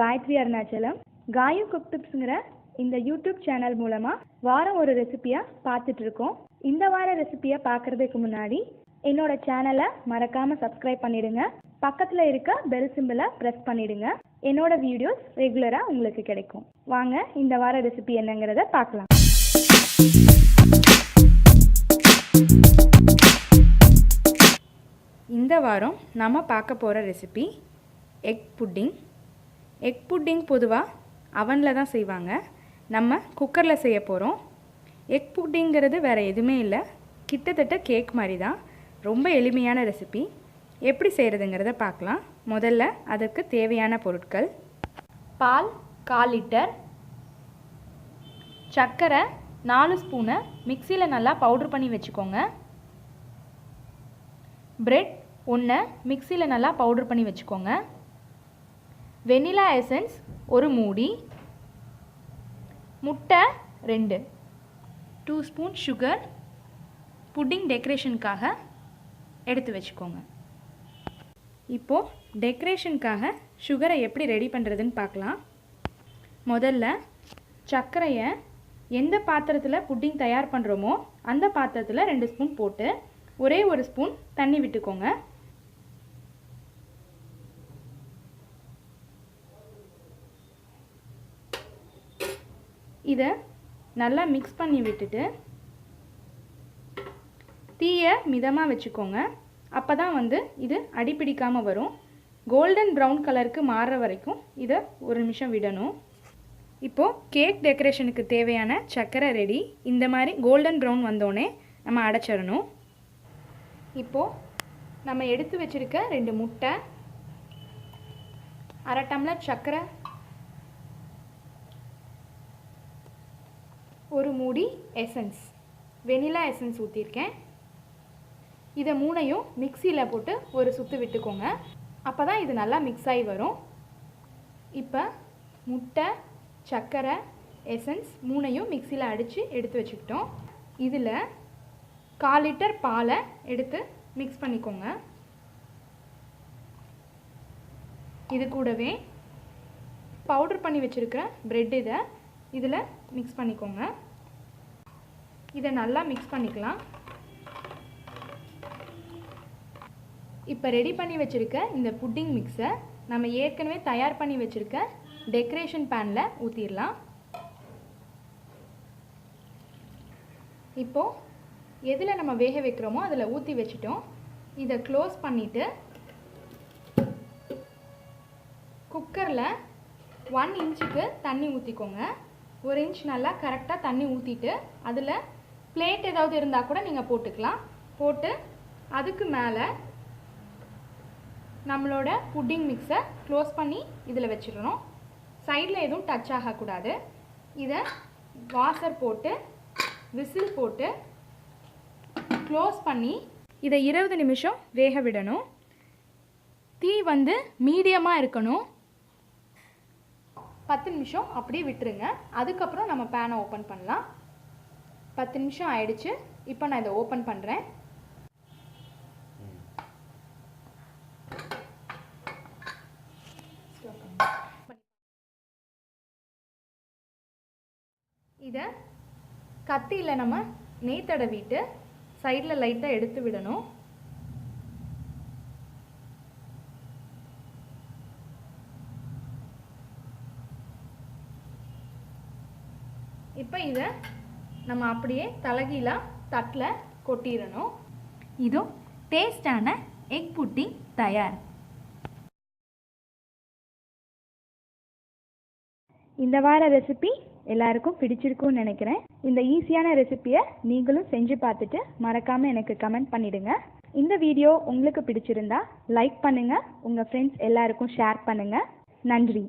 Gayatri Arunachalam. காயு cook டிப்ஸுங்கிற இந்த YouTube channel மூலமாக வாரம் ஒரு ரெசிபியாக பார்த்துட்டு இருக்கோம். இந்த வார ரெசிபியை பார்க்குறதுக்கு முன்னாடி என்னோட சேனலை மறக்காமல் சப்ஸ்கிரைப் பண்ணிடுங்க. பக்கத்தில் இருக்க பெல் சிம்பிளை ப்ரெஸ் பண்ணிடுங்க. என்னோட வீடியோஸ் ரெகுலராக உங்களுக்கு கிடைக்கும். வாங்க இந்த வார ரெசிபி என்னங்கிறத பார்க்கலாம். இந்த வாரம் நம்ம பார்க்க போகிற recipe egg pudding. Egg pudding பொதுவாக அவனில் தான் செய்வாங்க. நம்ம குக்கரில் செய்ய போகிறோம். எக் புட்டிங்கிறது வேறு எதுவுமே இல்லை, கிட்டத்தட்ட கேக் மாதிரி தான். ரொம்ப எளிமையான ரெசிபி. எப்படி செய்கிறதுங்கிறத பார்க்கலாம். முதல்ல அதற்கு தேவையான பொருட்கள்: பால் 1/4 லிட்டர், சர்க்கரை 4 ஸ்பூனை மிக்சியில் நல்லா பவுட்ரு பண்ணி வச்சுக்கோங்க. பிரெட் 1 மிக்சியில் நல்லா பவுட்ரு பண்ணி வச்சுக்கோங்க. வெனிலா எசன்ஸ் 1 மூடி, முட்டை 2, 2 ஸ்பூன் சுகர் புட்டிங் டெக்கரேஷனுக்காக எடுத்து வச்சுக்கோங்க. இப்போது டெக்கரேஷனுக்காக சுகரை எப்படி ரெடி பண்ணுறதுன்னு பார்க்கலாம். முதல்ல சர்க்கரையை எந்த பாத்திரத்தில் புட்டிங் தயார் பண்ணுறோமோ அந்த பாத்திரத்தில் 2 ஸ்பூன் போட்டு ஒரே 1 ஸ்பூன் தண்ணி விட்டுக்கோங்க. இதை நல்லா மிக்ஸ் பண்ணி விட்டுட்டு தீயை மிதமாக வச்சுக்கோங்க. அப்போ தான் இது அடிப்பிடிக்காமல் வரும். கோல்டன் ப்ரௌன் கலருக்கு மாறுற வரைக்கும் இதை 1 நிமிஷம் விடணும். இப்போது கேக் டெக்கரேஷனுக்கு தேவையான சர்க்கரை ரெடி. இந்த மாதிரி கோல்டன் ப்ரௌன் வந்தோடனே நம்ம அடைச்சிடணும். இப்போது நம்ம எடுத்து வச்சுருக்க 2 முட்டை, 1/2 டம்ளர் சர்க்கரை, 1 மூடி எசன்ஸ், வெனிலா எசன்ஸ் ஊற்றிருக்கேன். இதை 3ஐயும் மிக்சியில் போட்டு ஒரு சுற்று விட்டுக்கோங்க. அப்போ தான் இது நல்லா மிக்ஸ் ஆகி வரும். இப்போ முட்டை, சர்க்கரை, எசன்ஸ் 3ஐயும் மிக்சியில் அடித்து எடுத்து வச்சுக்கிட்டோம். இதில் 1/4 லிட்டர் பாலை எடுத்து மிக்ஸ் பண்ணிக்கோங்க. இது கூடவே பவுடர் பண்ணி வச்சுருக்கிற பிரெட் இதில் மிக்ஸ் பண்ணிக்கோங்க. இதை நல்லா மிக்ஸ் பண்ணிக்கலாம். இப்போ ரெடி பண்ணி வச்சுருக்க இந்த புட்டிங் மிக்ஸை நம்ம ஏற்கனவே தயார் பண்ணி வச்சுருக்க டெக்கரேஷன் பேனில் ஊற்றிடலாம். இப்போது எதில் நம்ம வேக வைக்கிறோமோ அதில் ஊற்றி வச்சுட்டோம். இதை க்ளோஸ் பண்ணிவிட்டு குக்கரில் 1 இன்ச்சுக்கு தண்ணி ஊற்றிக்கோங்க. 1 இன்ச் நல்லா கரெக்டாக தண்ணி ஊற்றிட்டு அதில் பிளேட் ஏதாவது இருந்தால் கூட நீங்கள் போட்டுக்கலாம். போட்டு அதுக்கு மேலே நம்மளோட புட்டிங் மிக்ஸை க்ளோஸ் பண்ணி இதில் வச்சிடணும். சைடில் எதுவும் டச் ஆகக்கூடாது. இதை வாஷர் போட்டு விசில் போட்டு க்ளோஸ் பண்ணி இதை 20 நிமிஷம் வேக விடணும். தீ மீடியமாக இருக்கணும். 10 நிமிஷம் அப்படியே விட்டுருங்க. அதுக்கப்புறம் நம்ம பேனை ஓப்பன் பண்ணலாம். 10 நிமிஷம் ஆயிடுச்சு. இப்போ நான் இதை ஓப்பன் பண்ணுறேன். இதை கத்தியில் நம்ம நெய் தடவிட்டு சைடில் லைட்டாக எடுத்து விடணும். இப்போ இதை நம்ம அப்படியே தலகீழாக தட்டில் கொட்டிடணும். இதோ டேஸ்டான எக் புட்டிங் தயார். இந்த வார ரெசிபி எல்லாருக்கும் பிடிச்சிருக்கும்னு நினைக்கிறேன். இந்த ஈஸியான ரெசிபியை நீங்களும் செஞ்சு பார்த்துட்டு மறக்காமல் எனக்கு கமெண்ட் பண்ணிவிடுங்க. இந்த வீடியோ உங்களுக்கு பிடிச்சிருந்தா லைக் பண்ணுங்கள், உங்கள் ஃப்ரெண்ட்ஸ் எல்லாருக்கும் ஷேர் பண்ணுங்கள். நன்றி.